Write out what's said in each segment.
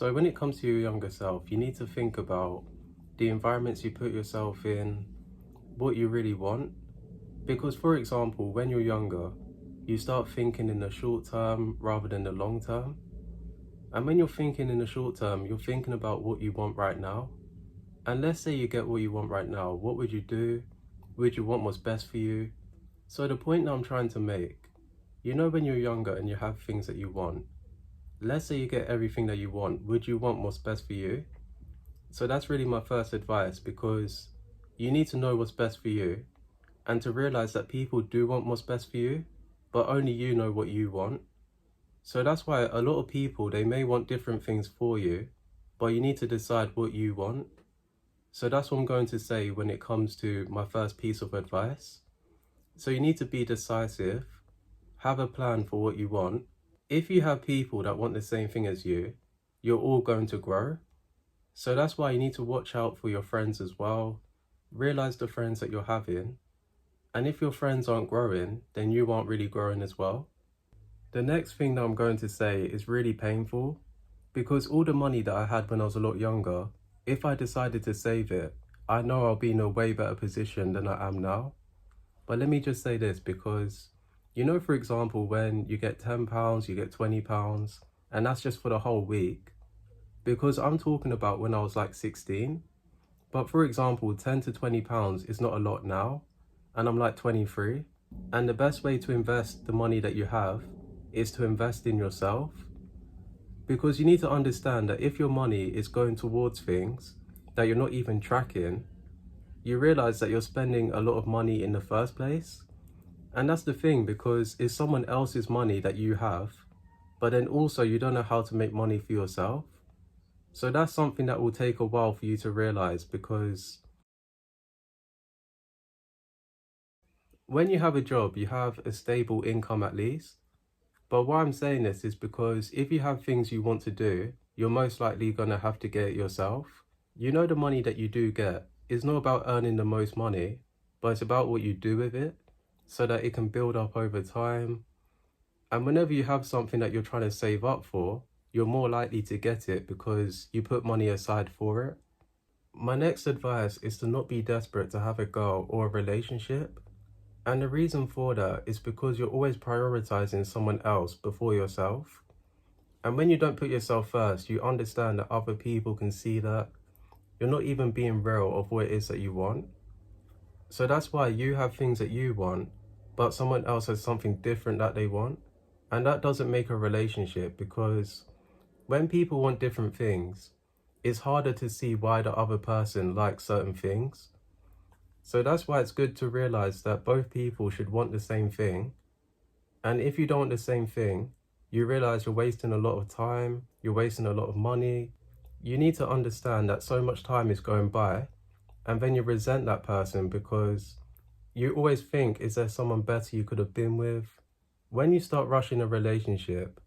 So when it comes to your younger self, you need to think about the environments you put yourself in, what you really want. Because for example, when you're younger, you start thinking in the short term rather than the long term. And when you're thinking in the short term, you're thinking about what you want right now. And let's say you get what you want right now, what would you do? Would you want what's best for you? So the point that I'm trying to make, when you're younger and you have things that you want, let's say you get everything that you want, would you want what's best for you? So that's really my first advice, because you need to know what's best for you and to realize that people do want what's best for you, but only you know what you want. So that's why a lot of people, they may want different things for you, but you need to decide what you want. So that's what I'm going to say when it comes to my first piece of advice. So you need to be decisive, have a plan for what you want. If you have people that want the same thing as you, you're all going to grow. So that's why you need to watch out for your friends as well. Realize the friends that you're having. And if your friends aren't growing, then you aren't really growing as well. The next thing that I'm going to say is really painful, because all the money that I had when I was a lot younger, if I decided to save it, I know I'll be in a way better position than I am now. But let me just say this, because for example, when you get £10, you get £20, and that's just for the whole week. Because I'm talking about when I was like 16. But for example, 10 to £20 is not a lot now, and I'm like 23. And the best way to invest the money that you have is to invest in yourself. Because you need to understand that if your money is going towards things that you're not even tracking, you realize that you're spending a lot of money in the first place. And that's the thing, because it's someone else's money that you have, but then also you don't know how to make money for yourself. So that's something that will take a while for you to realize, because when you have a job, you have a stable income at least. But why I'm saying this is because if you have things you want to do, you're most likely going to have to get it yourself. The money that you do get is not about earning the most money, but it's about what you do with it so that it can build up over time. And whenever you have something that you're trying to save up for, you're more likely to get it because you put money aside for it. My next advice is to not be desperate to have a girl or a relationship. And the reason for that is because you're always prioritizing someone else before yourself. And when you don't put yourself first, you understand that other people can see that you're not even being real of what it is that you want. So that's why you have things that you want, but someone else has something different that they want. And that doesn't make a relationship, because when people want different things, it's harder to see why the other person likes certain things. So that's why it's good to realize that both people should want the same thing. And if you don't want the same thing, you realize you're wasting a lot of time, you're wasting a lot of money. You need to understand that so much time is going by, and then you resent that person because you always think, is there someone better you could have been with? When you start rushing a relationship,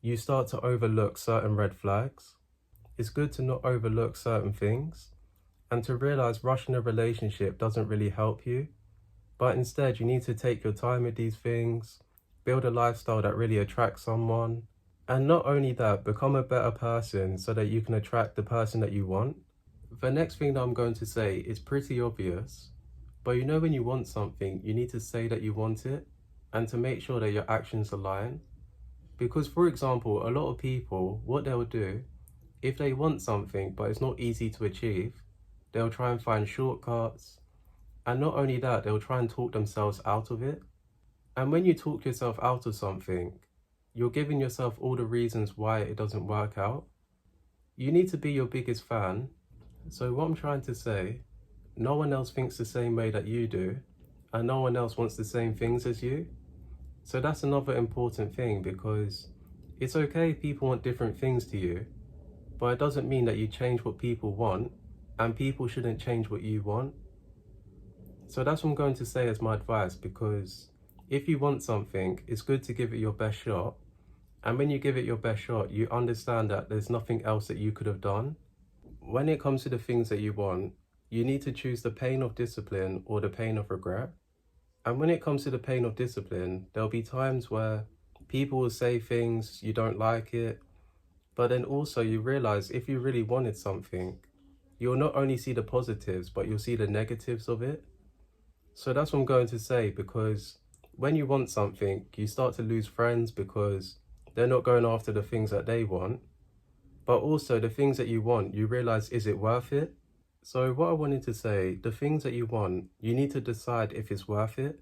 you start to overlook certain red flags. It's good to not overlook certain things and to realize rushing a relationship doesn't really help you. But instead, you need to take your time with these things, build a lifestyle that really attracts someone. And not only that, become a better person so that you can attract the person that you want. The next thing that I'm going to say is pretty obvious, but when you want something, you need to say that you want it and to make sure that your actions align. Because for example, a lot of people, what they'll do, if they want something but it's not easy to achieve, they'll try and find shortcuts. And not only that, they'll try and talk themselves out of it. And when you talk yourself out of something, you're giving yourself all the reasons why it doesn't work out. You need to be your biggest fan. So what I'm trying to say, no one else thinks the same way that you do, and no one else wants the same things as you. So that's another important thing, because it's okay if people want different things to you, but it doesn't mean that you change what people want, and people shouldn't change what you want. So that's what I'm going to say as my advice, because if you want something, it's good to give it your best shot. And when you give it your best shot, you understand that there's nothing else that you could have done. When it comes to the things that you want, you need to choose the pain of discipline or the pain of regret. And when it comes to the pain of discipline, there'll be times where people will say things, you don't like it, But then also you realize if you really wanted something, you'll not only see the positives, but you'll see the negatives of it. So that's what I'm going to say, because when you want something, you start to lose friends because they're not going after the things that they want. But also the things that you want, you realize, is it worth it? So what I wanted to say, the things that you want, you need to decide if it's worth it.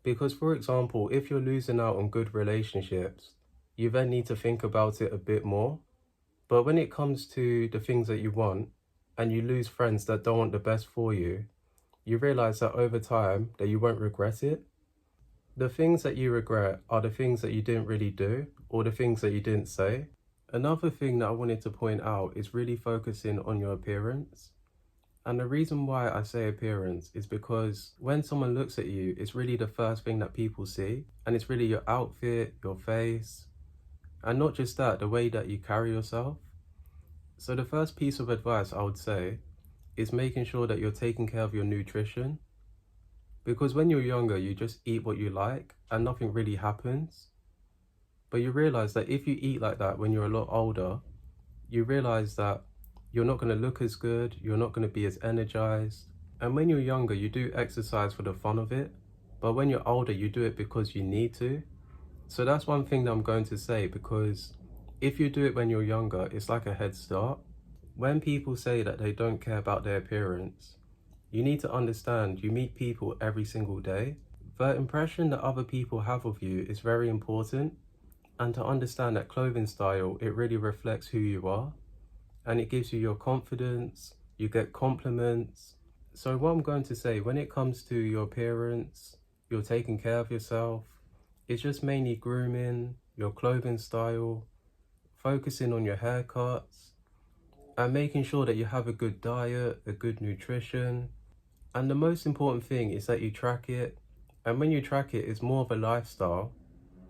Because for example, if you're losing out on good relationships, you then need to think about it a bit more. But when it comes to the things that you want, and you lose friends that don't want the best for you, you realize that over time that you won't regret it. The things that you regret are the things that you didn't really do, or the things that you didn't say. Another thing that I wanted to point out is really focusing on your appearance. And the reason why I say appearance is because when someone looks at you, it's really the first thing that people see. And it's really your outfit, your face, and not just that, the way that you carry yourself. So the first piece of advice I would say is making sure that you're taking care of your nutrition. Because when you're younger, you just eat what you like and nothing really happens. But you realize that if you eat like that when you're a lot older, you realize that you're not going to look as good, you're not going to be as energized. And when you're younger, you do exercise for the fun of it. But when you're older, you do it because you need to. So that's one thing that I'm going to say, because if you do it when you're younger, it's like a head start. When people say that they don't care about their appearance, you need to understand you meet people every single day. The impression that other people have of you is very important. And to understand that clothing style, it really reflects who you are. And it gives you your confidence, you get compliments. So what I'm going to say, when it comes to your appearance, you're taking care of yourself, it's just mainly grooming, your clothing style, focusing on your haircuts, and making sure that you have a good diet, a good nutrition. And the most important thing is that you track it. And when you track it, it's more of a lifestyle.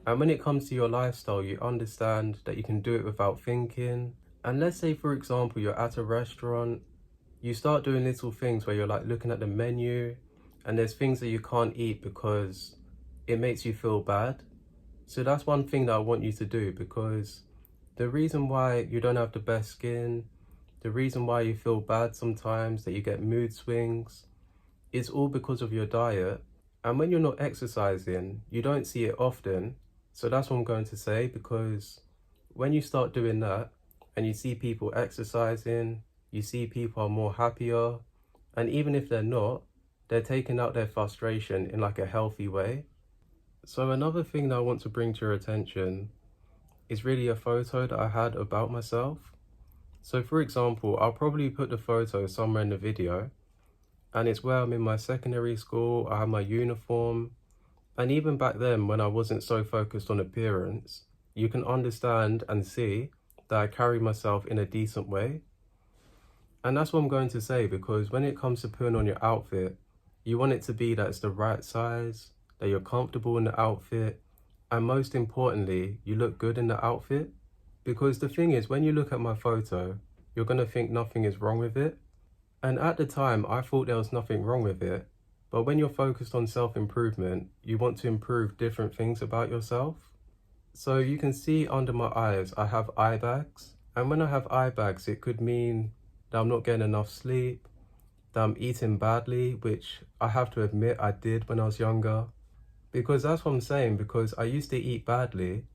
And when it comes to your lifestyle, you understand that you can do it without thinking. And let's say, for example, you're at a restaurant, you start doing little things where you're like looking at the menu and there's things that you can't eat because it makes you feel bad. So that's one thing that I want you to do, because the reason why you don't have the best skin, the reason why you feel bad sometimes, that you get mood swings, is all because of your diet. And when you're not exercising, you don't see it often. So that's what I'm going to say, because when you start doing that and you see people exercising, you see people are more happier. And even if they're not, they're taking out their frustration in like a healthy way. So another thing that I want to bring to your attention is really a photo that I had about myself. So for example, I'll probably put the photo somewhere in the video, and it's where I'm in my secondary school, I have my uniform. And even back then, when I wasn't so focused on appearance, you can understand and see that I carry myself in a decent way. And that's what I'm going to say, because when it comes to putting on your outfit, you want it to be that it's the right size, that you're comfortable in the outfit, and most importantly, you look good in the outfit. Because the thing is, when you look at my photo, you're going to think nothing is wrong with it. And at the time, I thought there was nothing wrong with it. But when you're focused on self-improvement, you want to improve different things about yourself. So you can see under my eyes, I have eye bags. And when I have eye bags, it could mean that I'm not getting enough sleep, that I'm eating badly, which I have to admit I did when I was younger. Because that's what I'm saying, because I used to eat badly,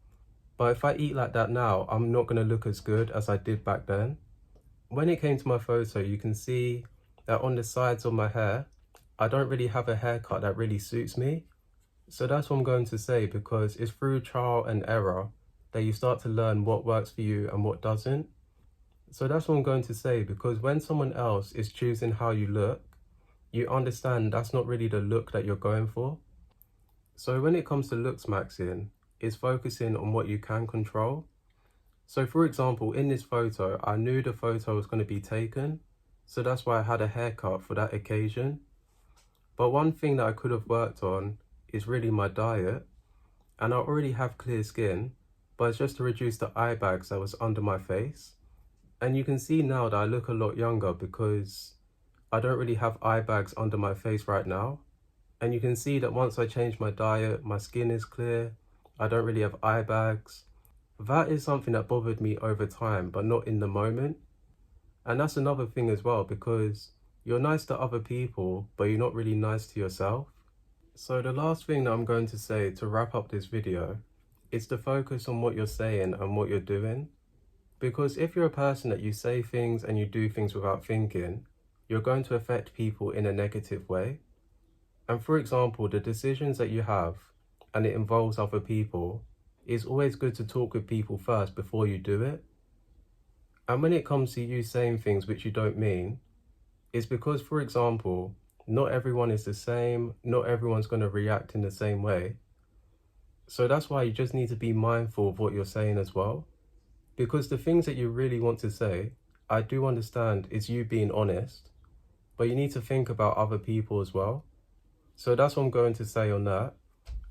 but if I eat like that now, I'm not going to look as good as I did back then. When it came to my photo, you can see that on the sides of my hair, I don't really have a haircut that really suits me. So that's what I'm going to say, because it's through trial and error that you start to learn what works for you and what doesn't. So that's what I'm going to say, because when someone else is choosing how you look, you understand that's not really the look that you're going for. So when it comes to looks maxing, it's focusing on what you can control. So for example, in this photo, I knew the photo was going to be taken. So that's why I had a haircut for that occasion. But one thing that I could have worked on is really my diet. And I already have clear skin, but it's just to reduce the eye bags that was under my face. And you can see now that I look a lot younger because I don't really have eye bags under my face right now. And you can see that once I change my diet, my skin is clear. I don't really have eye bags. That is something that bothered me over time, but not in the moment. And that's another thing as well, because you're nice to other people, but you're not really nice to yourself. So the last thing that I'm going to say to wrap up this video is to focus on what you're saying and what you're doing. Because if you're a person that you say things and you do things without thinking, you're going to affect people in a negative way. And for example, the decisions that you have, and it involves other people, it's always good to talk with people first before you do it. And when it comes to you saying things which you don't mean, it's because, for example, not everyone is the same, not everyone's going to react in the same way. So that's why you just need to be mindful of what you're saying as well. Because the things that you really want to say, I do understand is you being honest, but you need to think about other people as well. So that's what I'm going to say on that.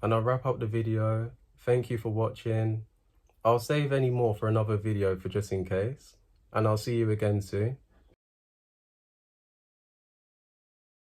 And I'll wrap up the video. Thank you for watching. I'll save any more for another video for just in case. And I'll see you again soon.